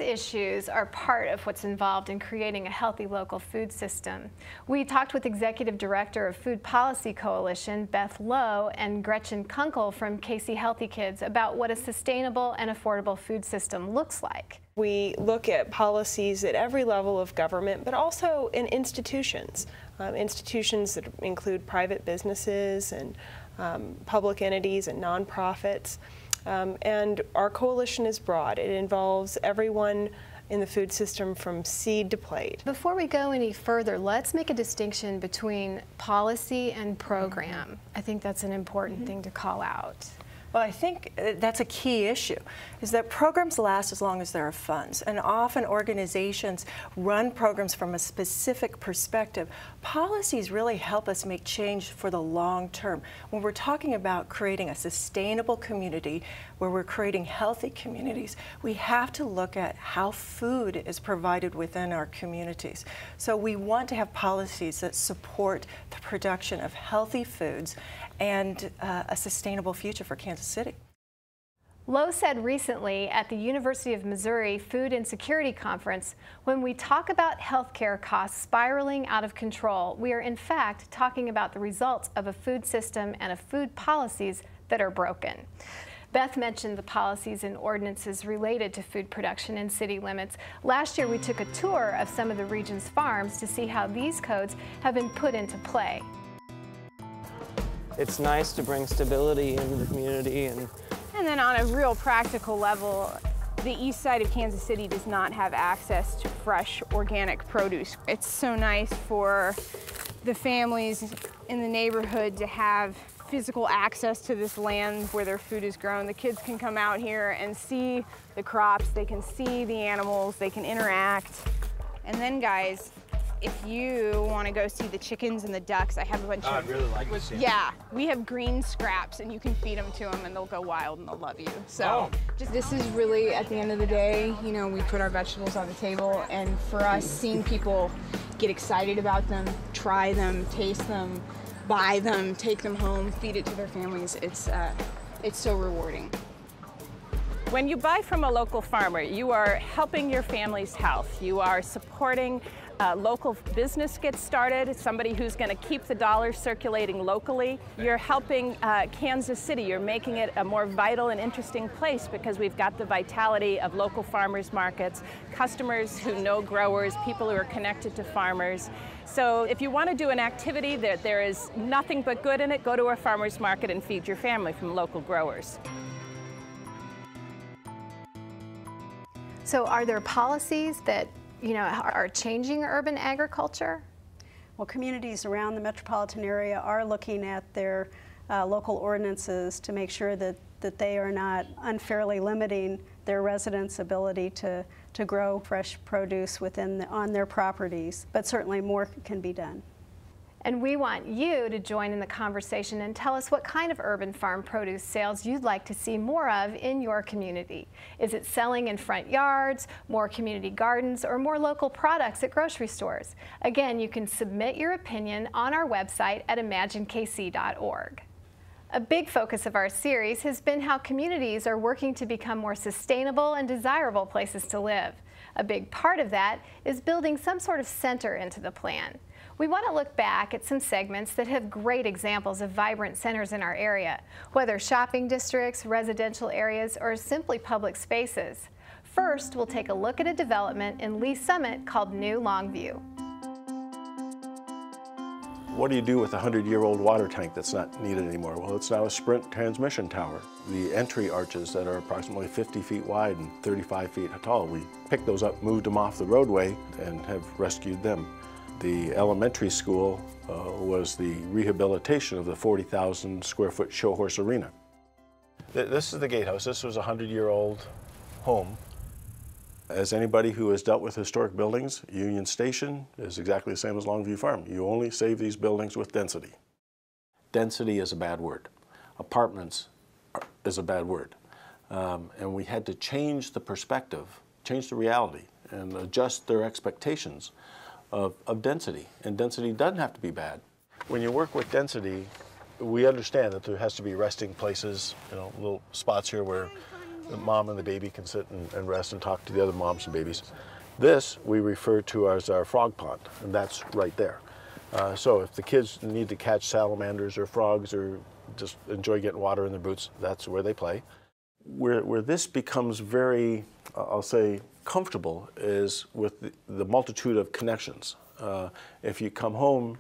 issues are part of what's involved in creating a healthy local food system. We talked with Executive Director of Food Policy Coalition, Beth Lowe, and Gretchen Kunkel from KC Healthy Kids about what a sustainable and affordable food system looks like. We look at policies at every level of government, but also in institutions. Institutions that include private businesses and public entities and nonprofits. And our coalition is broad. It involves everyone in the food system from seed to plate. Before we go any further, let's make a distinction between policy and program. I think that's an important thing to call out. Well, I think that's a key issue, is that programs last as long as there are funds. And often organizations run programs from a specific perspective. Policies really help us make change for the long term. When we're talking about creating a sustainable community, where we're creating healthy communities, we have to look at how food is provided within our communities. So we want to have policies that support the production of healthy foods and a sustainable future for Kansas City. Lowe said recently at the University of Missouri Food Insecurity Conference, when we talk about healthcare costs spiraling out of control, we are in fact talking about the results of a food system and of food policies that are broken. Beth mentioned the policies and ordinances related to food production in city limits. Last year we took a tour of some of the region's farms to see how these codes have been put into play. It's nice to bring stability into the community. And then on a real practical level, the east side of Kansas City does not have access to fresh organic produce. It's so nice for the families in the neighborhood to have physical access to this land where their food is grown. The kids can come out here and see the crops, they can see the animals, they can interact. And then guys, if you want to go see the chickens and the ducks, I have a bunch of... I'd really like to see them. Yeah, we have green scraps and you can feed them to them and they'll go wild and they'll love you. So this is really, at the end of the day, you know, we put our vegetables on the table, and for us, seeing people get excited about them, try them, taste them, buy them, take them home, feed it to their families, it's so rewarding. When you buy from a local farmer, you are helping your family's health. You are supporting local business get started, somebody who's going to keep the dollars circulating locally. You're helping Kansas City. You're making it a more vital and interesting place because we've got the vitality of local farmers markets, customers who know growers, people who are connected to farmers. So if you want to do an activity that there is nothing but good in it, go to a farmer's market and feed your family from local growers. So are there policies that are changing urban agriculture? Well, communities around the metropolitan area are looking at their local ordinances to make sure that they are not unfairly limiting their residents' ability to grow fresh produce on their properties. But certainly more can be done. And we want you to join in the conversation and tell us what kind of urban farm produce sales you'd like to see more of in your community. Is it selling in front yards, more community gardens, or more local products at grocery stores? Again, you can submit your opinion on our website at imaginekc.org. A big focus of our series has been how communities are working to become more sustainable and desirable places to live. A big part of that is building some sort of center into the plan. We want to look back at some segments that have great examples of vibrant centers in our area, whether shopping districts, residential areas, or simply public spaces. First, we'll take a look at a development in Lee Summit called New Longview. What do you do with a 100-year-old water tank that's not needed anymore? Well, it's now a Sprint transmission tower. The entry arches that are approximately 50 feet wide and 35 feet tall, we picked those up, moved them off the roadway, and have rescued them. The elementary school was the rehabilitation of the 40,000 square foot show horse arena. This is the gatehouse. This was a 100-year-old home. As anybody who has dealt with historic buildings, Union Station is exactly the same as Longview Farm. You only save these buildings with density. Density is a bad word. Apartments is a bad word. And we had to change the perspective, change the reality, and adjust their expectations of density. And density doesn't have to be bad. When you work with density, we understand that there has to be resting places, little spots here where the mom and the baby can sit and rest and talk to the other moms and babies. This we refer to as our frog pond, and that's right there. So if the kids need to catch salamanders or frogs or just enjoy getting water in their boots, that's where they play. Where this becomes very, I'll say, comfortable is with the multitude of connections. If you come home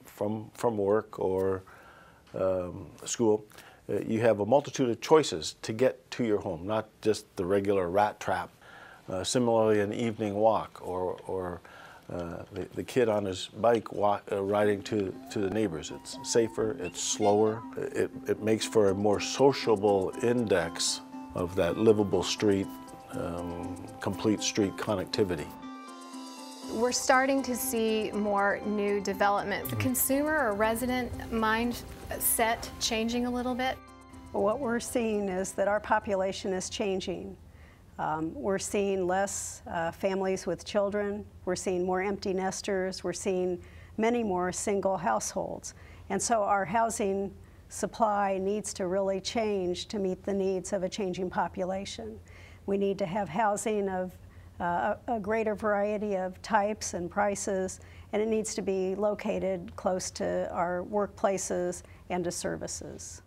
from work or school, you have a multitude of choices to get to your home, not just the regular rat trap. Similarly, an evening walk or the kid on his bike riding to the neighbors. It's safer, it's slower, it makes for a more sociable index of that livable street, complete street connectivity. We're starting to see more new development. The consumer or resident mindset changing a little bit? What we're seeing is that our population is changing. We're seeing less families with children. We're seeing more empty nesters. We're seeing many more single households. And so our housing supply needs to really change to meet the needs of a changing population. We need to have housing of a greater variety of types and prices, and it needs to be located close to our workplaces and to services.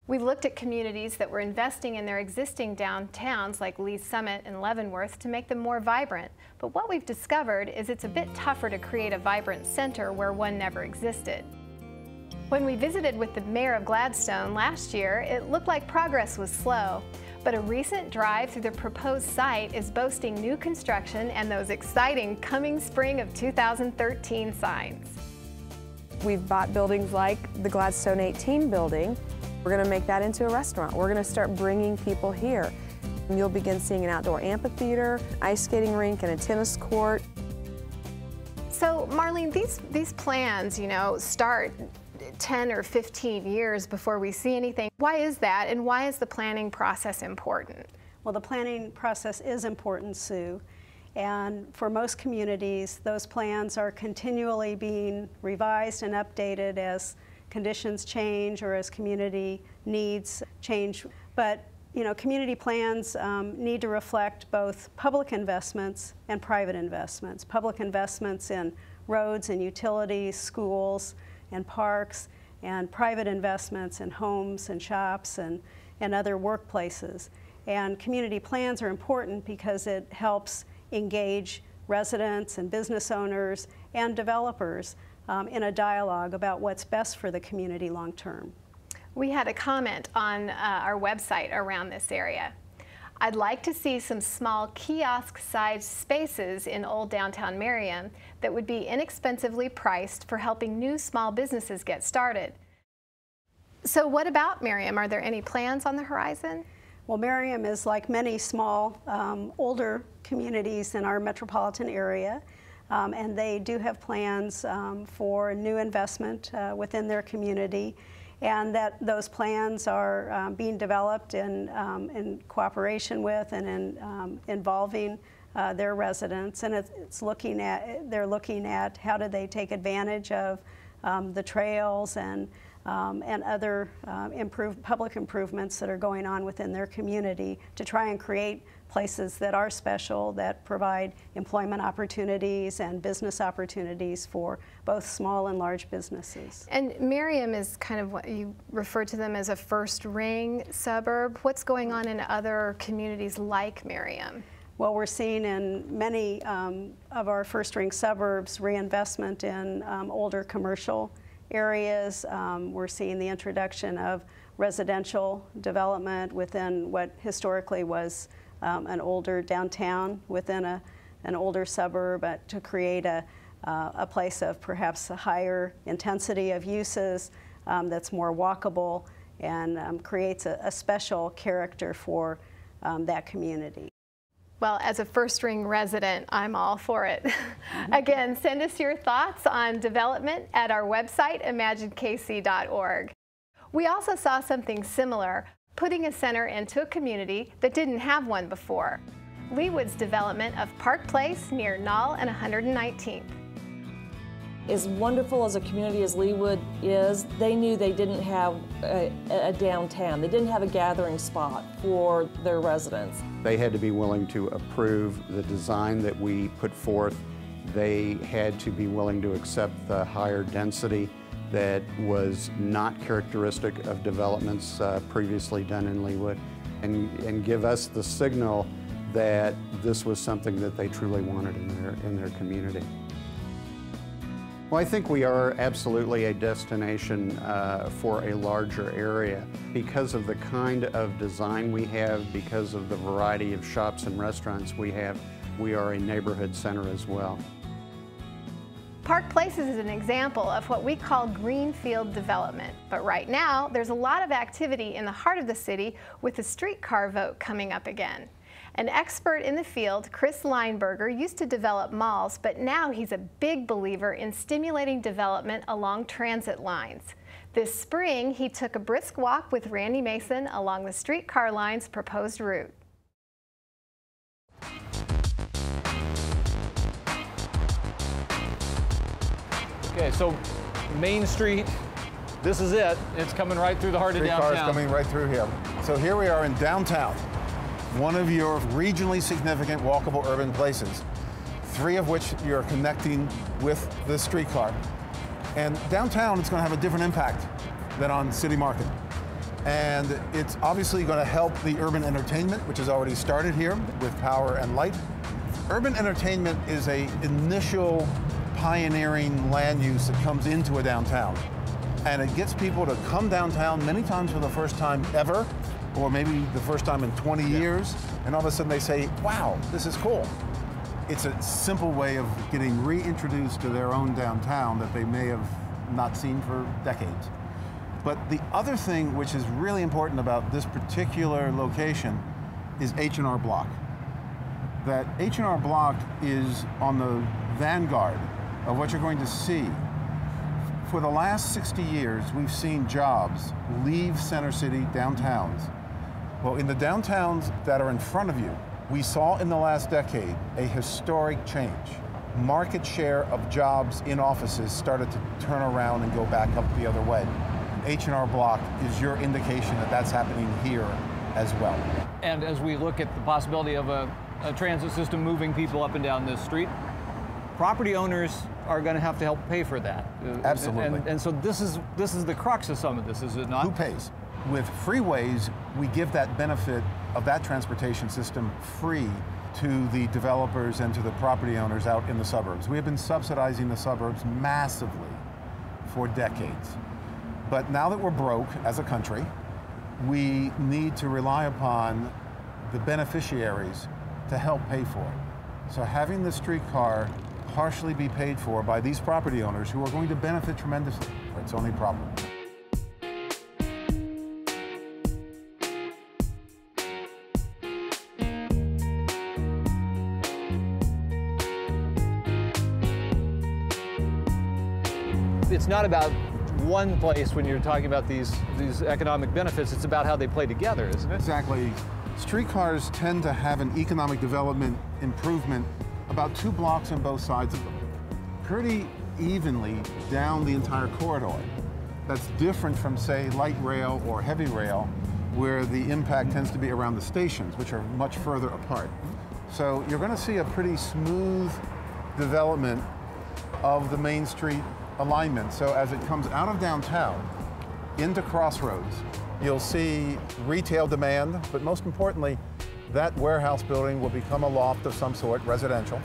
We've looked at communities that were investing in their existing downtowns like Lee's Summit and Leavenworth to make them more vibrant. But what we've discovered is it's a bit tougher to create a vibrant center where one never existed. When we visited with the mayor of Gladstone last year, it looked like progress was slow. But a recent drive through the proposed site is boasting new construction and those exciting coming spring of 2013 signs. We've bought buildings like the Gladstone 18 building. We're going to make that into a restaurant. We're going to start bringing people here. And you'll begin seeing an outdoor amphitheater, ice skating rink, and a tennis court. So, Marlene, these plans, start 10 or 15 years before we see anything. Why is that, and why is the planning process important? Well, the planning process is important, Sue. And for most communities, those plans are continually being revised and updated as conditions change or as community needs change. But community plans need to reflect both public investments and private investments. Public investments in roads and utilities, schools and parks, and private investments in homes and shops and other workplaces. And community plans are important because it helps engage residents and business owners and developers in a dialogue about what's best for the community long term. We had a comment on our website around this area. I'd like to see some small kiosk-sized spaces in old downtown Merriam that would be inexpensively priced for helping new small businesses get started. So what about Merriam? Are there any plans on the horizon? Well, Merriam is like many small, older communities in our metropolitan area. And they do have plans for new investment within their community, and that those plans are being developed in cooperation with and in involving their residents. And they're looking at how do they take advantage of the trails and other public improvements that are going on within their community to try and create places that are special, that provide employment opportunities and business opportunities for both small and large businesses. And Merriam is kind of what you refer to them as a first ring suburb. What's going on in other communities like Merriam? Well, we're seeing in many of our first ring suburbs reinvestment in older commercial areas. We're seeing the introduction of residential development within what historically was an older downtown within an older suburb to create a place of perhaps a higher intensity of uses that's more walkable and creates a special character for that community. Well, as a first ring resident, I'm all for it. Again, send us your thoughts on development at our website, imaginekc.org. We also saw something similar, putting a center into a community that didn't have one before. Leewood's development of Park Place near Knoll and 119th. As wonderful as a community as Leawood is, they knew they didn't have a downtown. They didn't have a gathering spot for their residents. They had to be willing to approve the design that we put forth. They had to be willing to accept the higher density that was not characteristic of developments previously done in Leawood, and give us the signal that this was something that they truly wanted in their community. Well, I think we are absolutely a destination for a larger area because of the kind of design we have, because of the variety of shops and restaurants we have. We are a neighborhood center as well. Park Places is an example of what we call greenfield development. But right now, there's a lot of activity in the heart of the city with the streetcar vote coming up again. An expert in the field, Chris Lineberger, used to develop malls, but now he's a big believer in stimulating development along transit lines. This spring, he took a brisk walk with Randy Mason along the streetcar line's proposed route. Okay, so Main Street, this is it. It's coming right through the heart of downtown. Streetcars coming right through here. So here we are in downtown, one of your regionally significant walkable urban places, 3 of which you're connecting with the streetcar. And downtown, it's going to have a different impact than on City Market. And it's obviously going to help the urban entertainment, which has already started here with Power and Light. Urban entertainment is an initial pioneering land use that comes into a downtown. And it gets people to come downtown many times for the first time ever, or maybe the first time in 20 years, and all of a sudden they say, wow, this is cool. It's a simple way of getting reintroduced to their own downtown that they may have not seen for decades. But the other thing which is really important about this particular location is H&R Block. That H&R Block is on the vanguard of what you're going to see. For the last 60 years, we've seen jobs leave Center City downtowns. Well, in the downtowns that are in front of you, we saw in the last decade a historic change. Market share of jobs in offices started to turn around and go back up the other way. H&R Block is your indication that that's happening here as well. And as we look at the possibility of a transit system moving people up and down this street, property owners are going to have to help pay for that. Absolutely. And so this is the crux of some of this, is it not? Who pays? With freeways, we give that benefit of that transportation system free to the developers and to the property owners out in the suburbs. We have been subsidizing the suburbs massively for decades. But now that we're broke as a country, we need to rely upon the beneficiaries to help pay for it. So having the streetcar partially be paid for by these property owners who are going to benefit tremendously, it's only problem. It's not about one place when you're talking about these economic benefits, it's about how they play together, isn't it? Exactly. Streetcars tend to have an economic development improvement about 2 blocks on both sides of them, pretty evenly down the entire corridor. That's different from, say, light rail or heavy rail, where the impact tends to be around the stations, which are much further apart. So you're going to see a pretty smooth development of the Main Street alignment. So as it comes out of downtown into Crossroads, you'll see retail demand, but most importantly, that warehouse building will become a loft of some sort, residential.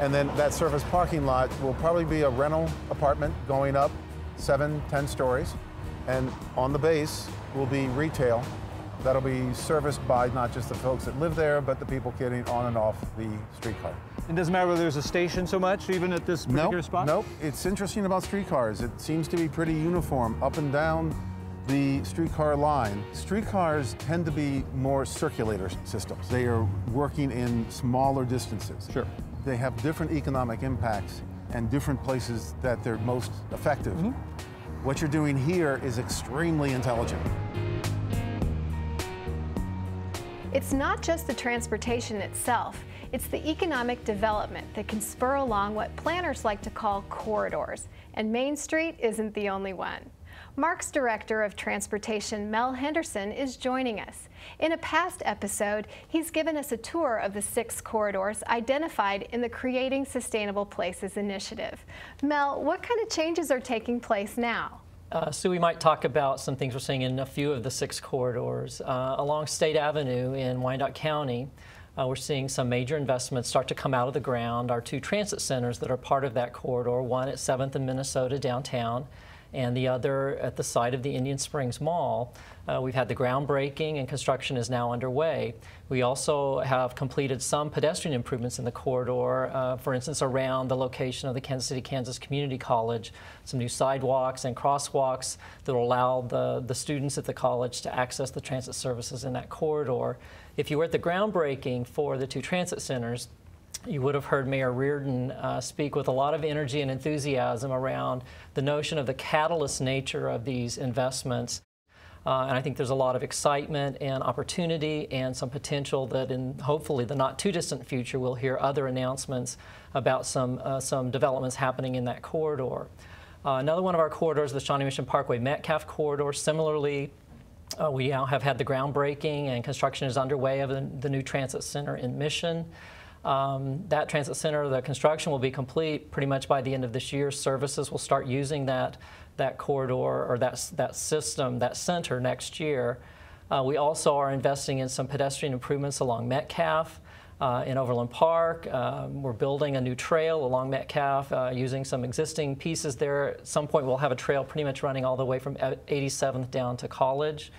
And then that surface parking lot will probably be a rental apartment going up 7, 10 stories. And on the base will be retail that'll be serviced by not just the folks that live there, but the people getting on and off the streetcar. It doesn't matter whether there's a station so much, even at this particular spot? Nope. It's interesting about streetcars. It seems to be pretty uniform up and down the streetcar line. Streetcars tend to be more circulator systems. They are working in smaller distances. Sure. They have different economic impacts and different places that they're most effective. Mm-hmm. What you're doing here is extremely intelligent. It's not just the transportation itself. It's the economic development that can spur along what planners like to call corridors, and Main Street isn't the only one. Mark's Director of Transportation, Mel Henderson, is joining us. In a past episode, he's given us a tour of the 6 corridors identified in the Creating Sustainable Places initiative. Mel, what kind of changes are taking place now? So we might talk about some things we're seeing in a few of the 6 corridors. Along State Avenue in Wyandotte County, we're seeing some major investments start to come out of the ground. Our 2 transit centers that are part of that corridor, one at 7th and Minnesota downtown, and the other at the site of the Indian Springs Mall. We've had the groundbreaking and construction is now underway. We also have completed some pedestrian improvements in the corridor, for instance, around the location of the Kansas City, Kansas Community College, some new sidewalks and crosswalks that will allow the students at the college to access the transit services in that corridor. If you were at the groundbreaking for the 2 transit centers, you would have heard Mayor Reardon speak with a lot of energy and enthusiasm around the notion of the catalyst nature of these investments. And I think there's a lot of excitement and opportunity and some potential that in hopefully the not too distant future we'll hear other announcements about some developments happening in that corridor. Another one of our corridors, the Shawnee Mission Parkway Metcalf corridor, similarly, we now have had the groundbreaking and construction is underway of the new transit center in Mission. That transit center, the construction will be complete pretty much by the end of this year. Services will start using that corridor or that system, that center next year. We also are investing in some pedestrian improvements along Metcalf in Overland Park. We're building a new trail along Metcalf using some existing pieces there. At some point we'll have a trail pretty much running all the way from 87th down to College.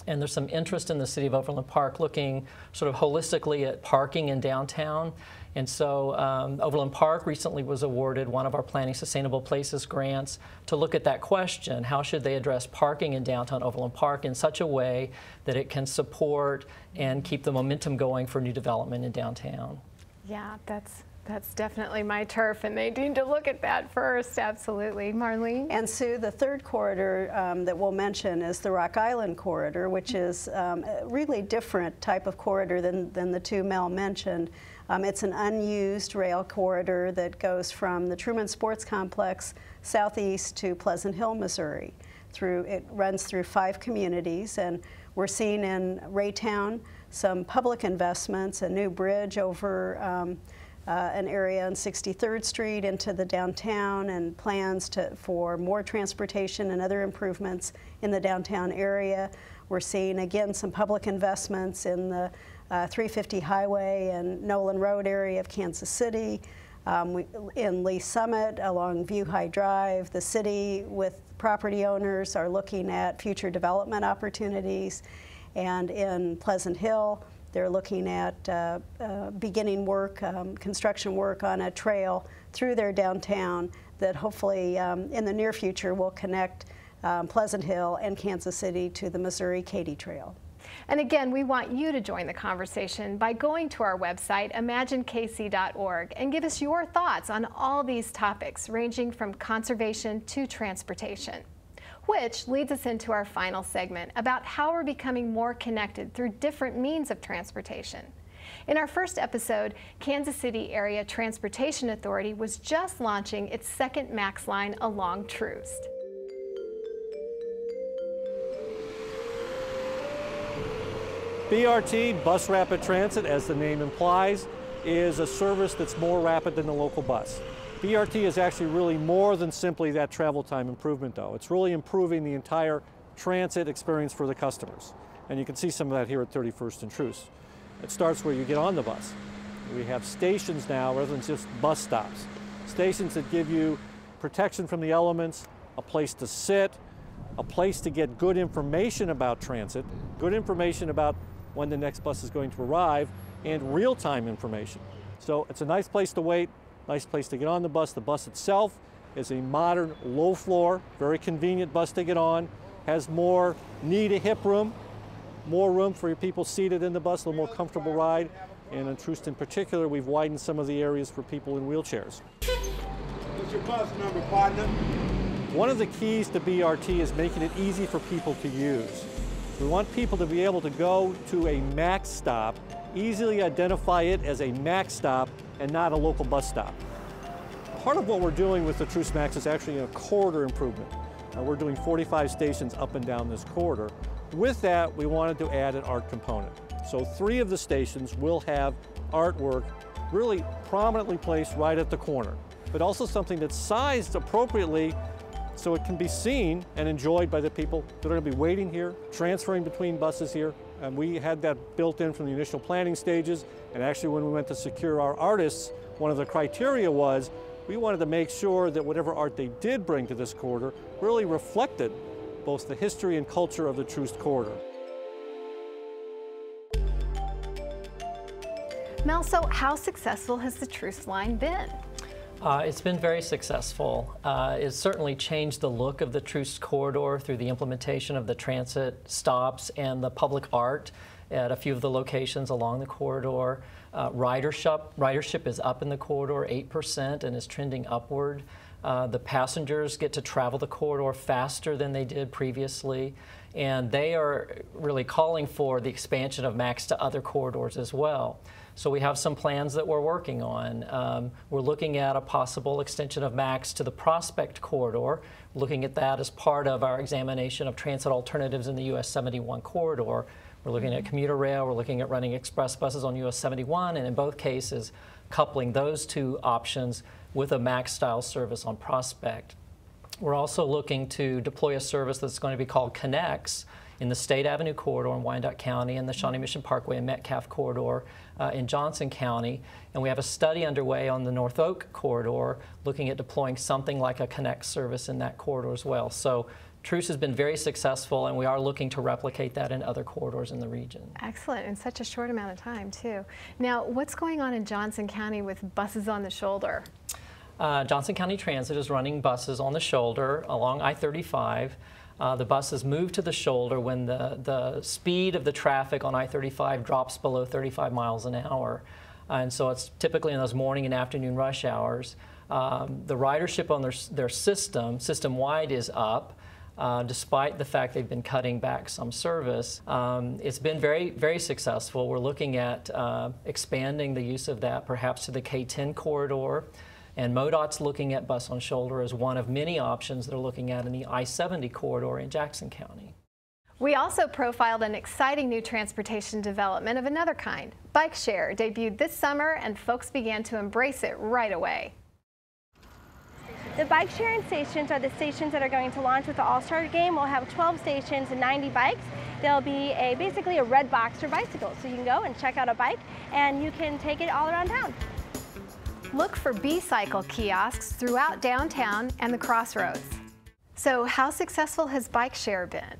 And there's some interest in the city of Overland Park looking sort of holistically at parking in downtown. And so Overland Park recently was awarded one of our Planning Sustainable Places grants to look at that question. How should they address parking in downtown Overland Park in such a way that it can support and keep the momentum going for new development in downtown? Yeah, that's definitely my turf, and they need to look at that first, absolutely. Marlene? And Sue, the 3rd corridor that we'll mention is the Rock Island corridor, which is a really different type of corridor than the 2 Mel mentioned. It's an unused rail corridor that goes from the Truman Sports Complex southeast to Pleasant Hill, Missouri. It runs through 5 communities, and we're seeing in Raytown some public investments, a new bridge over an area on 63rd Street into the downtown, and plans for more transportation and other improvements in the downtown area. We're seeing again some public investments in the 350 Highway and Nolan Road area of Kansas City. In Lee Summit along View High Drive, the city with property owners are looking at future development opportunities. And in Pleasant Hill, they're looking at beginning work, construction work on a trail through their downtown that hopefully in the near future will connect Pleasant Hill and Kansas City to the Missouri-Katy Trail. And again, we want you to join the conversation by going to our website, imaginekc.org, and give us your thoughts on all these topics, ranging from conservation to transportation. Which leads us into our final segment about how we're becoming more connected through different means of transportation. In our first episode, Kansas City Area Transportation Authority was just launching its 2nd MAX line along Troost. BRT, Bus Rapid Transit, as the name implies, is a service that's more rapid than the local bus. BRT is actually really more than simply that travel time improvement, though. It's really improving the entire transit experience for the customers. And you can see some of that here at 31st and Troost. It starts where you get on the bus. We have stations now rather than just bus stops. Stations that give you protection from the elements, a place to sit, a place to get good information about transit, good information about when the next bus is going to arrive, and real-time information. So it's a nice place to wait, nice place to get on the bus. The bus itself is a modern, low-floor, very convenient bus to get on, has more knee-to-hip room, more room for your people seated in the bus, a little more comfortable ride. And in Troost in particular, we've widened some of the areas for people in wheelchairs. What's your bus number, partner? One of the keys to BRT is making it easy for people to use. We want people to be able to go to a MAX stop easily identify it as a MAX stop and not a local bus stop. Part of what we're doing with the Truce MAX is actually a corridor improvement. We're doing 45 stations up and down this corridor. With that, we wanted to add an art component. So 3 of the stations will have artwork really prominently placed right at the corner, but also something that's sized appropriately so it can be seen and enjoyed by the people that are going to be waiting here, transferring between buses here. And we had that built in from the initial planning stages. And actually, when we went to secure our artists, one of the criteria was we wanted to make sure that whatever art they did bring to this corridor really reflected both the history and culture of the Truce corridor. Mel, so how successful has the Truce line been? It's been very successful. It's certainly changed the look of the Truce corridor through the implementation of the transit stops and the public art at a few of the locations along the corridor. Ridership is up in the corridor 8% and is trending upward. The passengers get to travel the corridor faster than they did previously, and they are really calling for the expansion of MAX to other corridors as well. So we have some plans that we're working on. We're looking at a possible extension of MAX to the Prospect corridor, looking at that as part of our examination of transit alternatives in the US 71 corridor. We're looking at commuter rail, we're looking at running express buses on US 71, and in both cases, coupling those 2 options with a MAX-style service on Prospect. We're also looking to deploy a service that's going to be called Connex in the State Avenue corridor in Wyandotte County and the Shawnee Mission Parkway and Metcalf corridor in Johnson County. And we have a study underway on the North Oak corridor looking at deploying something like a Connex service in that corridor as well. So Truce has been very successful, and we are looking to replicate that in other corridors in the region. Excellent, in such a short amount of time, too. Now, what's going on in Johnson County with buses on the shoulder? Johnson County Transit is running buses on the shoulder along I-35. The buses move to the shoulder when the speed of the traffic on I-35 drops below 35 miles an hour. And so it's typically in those morning and afternoon rush hours. The ridership on their system-wide is up. Despite the fact they've been cutting back some service. It's been very, very successful. We're looking at expanding the use of that perhaps to the K-10 corridor. And MoDOT's looking at bus on shoulder as one of many options they're looking at in the I-70 corridor in Jackson County. We also profiled an exciting new transportation development of another kind. Bike Share debuted this summer, and folks began to embrace it right away. The bike sharing stations are the stations that are going to launch with the All-Star game. We'll have 12 stations and 90 bikes. There'll be basically a red box for bicycles, so you can go and check out a bike and you can take it all around town. Look for B-Cycle kiosks throughout downtown and the crossroads. So how successful has Bike Share been?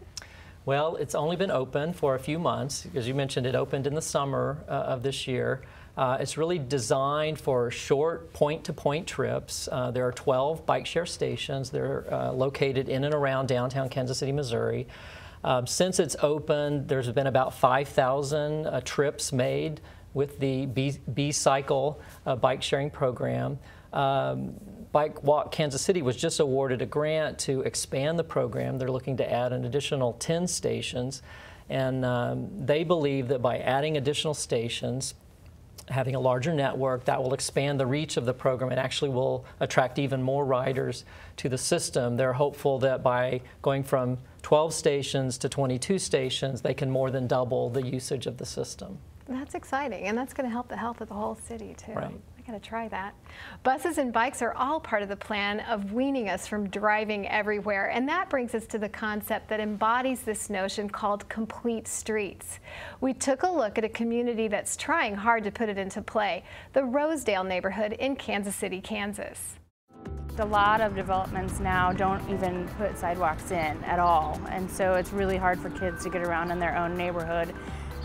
Well, it's only been open for a few months. As you mentioned, it opened in the summer of this year. It's really designed for short point-to-point trips. There are 12 bike share stations. They're located in and around downtown Kansas City, Missouri. Since it's opened, there's been about 5,000 trips made with the B-Cycle bike sharing program. Bike Walk Kansas City was just awarded a grant to expand the program. They're looking to add an additional 10 stations. And they believe that by adding additional stations, having a larger network, that will expand the reach of the program and actually will attract even more riders to the system. They're hopeful that by going from 12 stations to 22 stations, they can more than double the usage of the system. That's exciting, and that's going to help the health of the whole city, too. Right. I got to try that. Buses and bikes are all part of the plan of weaning us from driving everywhere, and that brings us to the concept that embodies this notion called complete streets. We took a look at a community that's trying hard to put it into play, the Rosedale neighborhood in Kansas City, Kansas. A lot of developments now don't even put sidewalks in at all, and so it's really hard for kids to get around in their own neighborhood.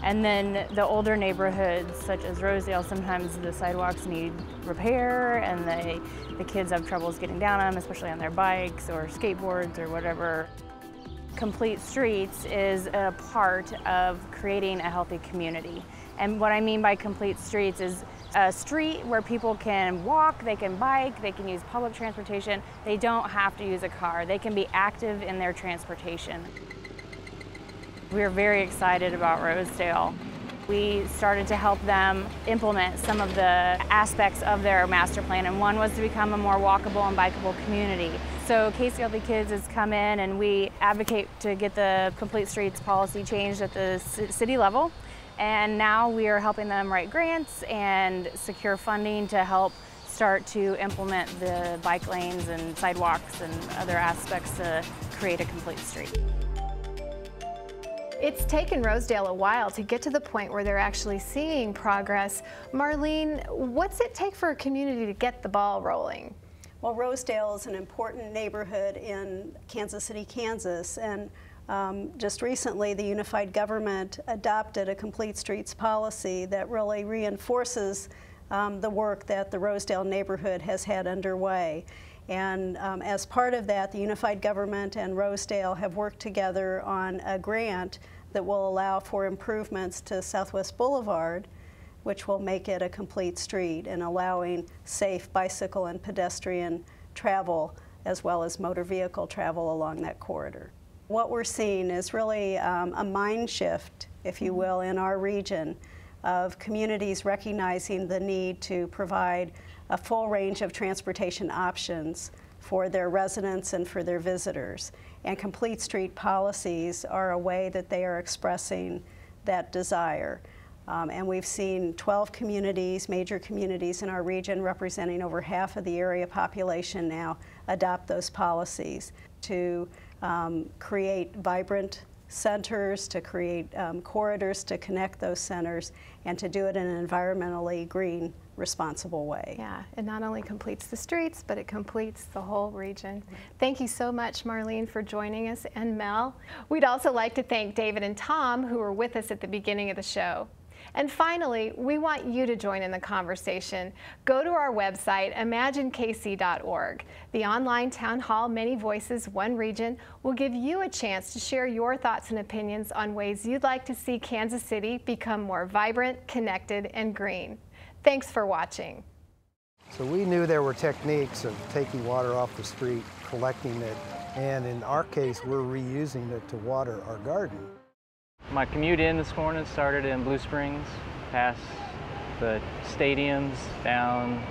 And then the older neighborhoods, such as Rosedale, sometimes the sidewalks need repair and the kids have troubles getting down them, especially on their bikes or skateboards or whatever. Complete Streets is a part of creating a healthy community. And what I mean by complete streets is a street where people can walk, they can bike, they can use public transportation. They don't have to use a car. They can be active in their transportation. We're very excited about Rosedale. We started to help them implement some of the aspects of their master plan, and one was to become a more walkable and bikeable community. So Casey Healthy Kids has come in and we advocate to get the Complete Streets policy changed at the city level. And now we are helping them write grants and secure funding to help start to implement the bike lanes and sidewalks and other aspects to create a complete street. It's taken Rosedale a while to get to the point where they're actually seeing progress. Marlene, what's it take for a community to get the ball rolling? Well, Rosedale is an important neighborhood in Kansas City, Kansas, and just recently the unified government adopted a Complete Streets policy that really reinforces the work that the Rosedale neighborhood has had underway. And as part of that, the unified government and Rosedale have worked together on a grant that will allow for improvements to Southwest Boulevard, which will make it a complete street and allowing safe bicycle and pedestrian travel as well as motor vehicle travel along that corridor. What we're seeing is really a mind shift, if you will, in our region of communities recognizing the need to provide a full range of transportation options for their residents and for their visitors. And complete street policies are a way that they are expressing that desire. And we've seen 12 communities, major communities in our region representing over half of the area population now adopt those policies to create vibrant centers, to create corridors to connect those centers, and to do it in an environmentally green, responsible way. Yeah, it not only completes the streets, but it completes the whole region. Thank you so much, Marlene, for joining us, and Mel. We'd also like to thank David and Tom, who were with us at the beginning of the show. And finally, we want you to join in the conversation. Go to our website, imaginekc.org. The online town hall, Many Voices, One Region, will give you a chance to share your thoughts and opinions on ways you'd like to see Kansas City become more vibrant, connected, and green. Thanks for watching. So we knew there were techniques of taking water off the street, collecting it, and in our case, we're reusing it to water our garden. My commute in this morning started in Blue Springs, past the stadiums, down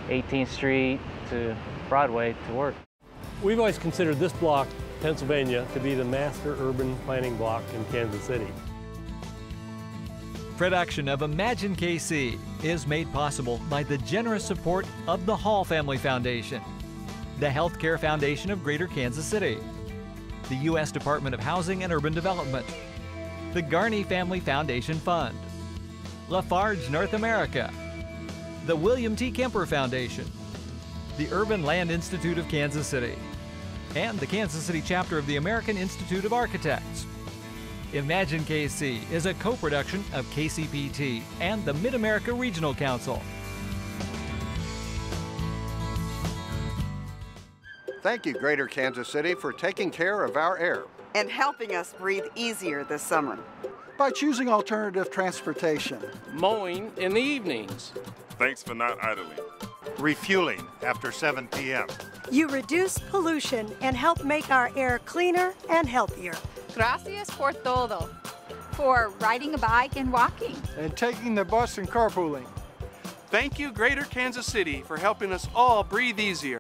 18th Street to Broadway to work. We've always considered this block, Pennsylvania, to be the master urban planning block in Kansas City. Production of Imagine KC is made possible by the generous support of the Hall Family Foundation, the Healthcare Foundation of Greater Kansas City, the U.S. Department of Housing and Urban Development, the Garney Family Foundation Fund, Lafarge North America, the William T. Kemper Foundation, the Urban Land Institute of Kansas City, and the Kansas City chapter of the American Institute of Architects. Imagine KC is a co-production of KCPT and the Mid-America Regional Council. Thank you, Greater Kansas City, for taking care of our air and helping us breathe easier this summer. By choosing alternative transportation. Mowing in the evenings. Thanks for not idling. Refueling after 7 p.m. You reduce pollution and help make our air cleaner and healthier. Gracias por todo. For riding a bike and walking. And taking the bus and carpooling. Thank you, Greater Kansas City, for helping us all breathe easier.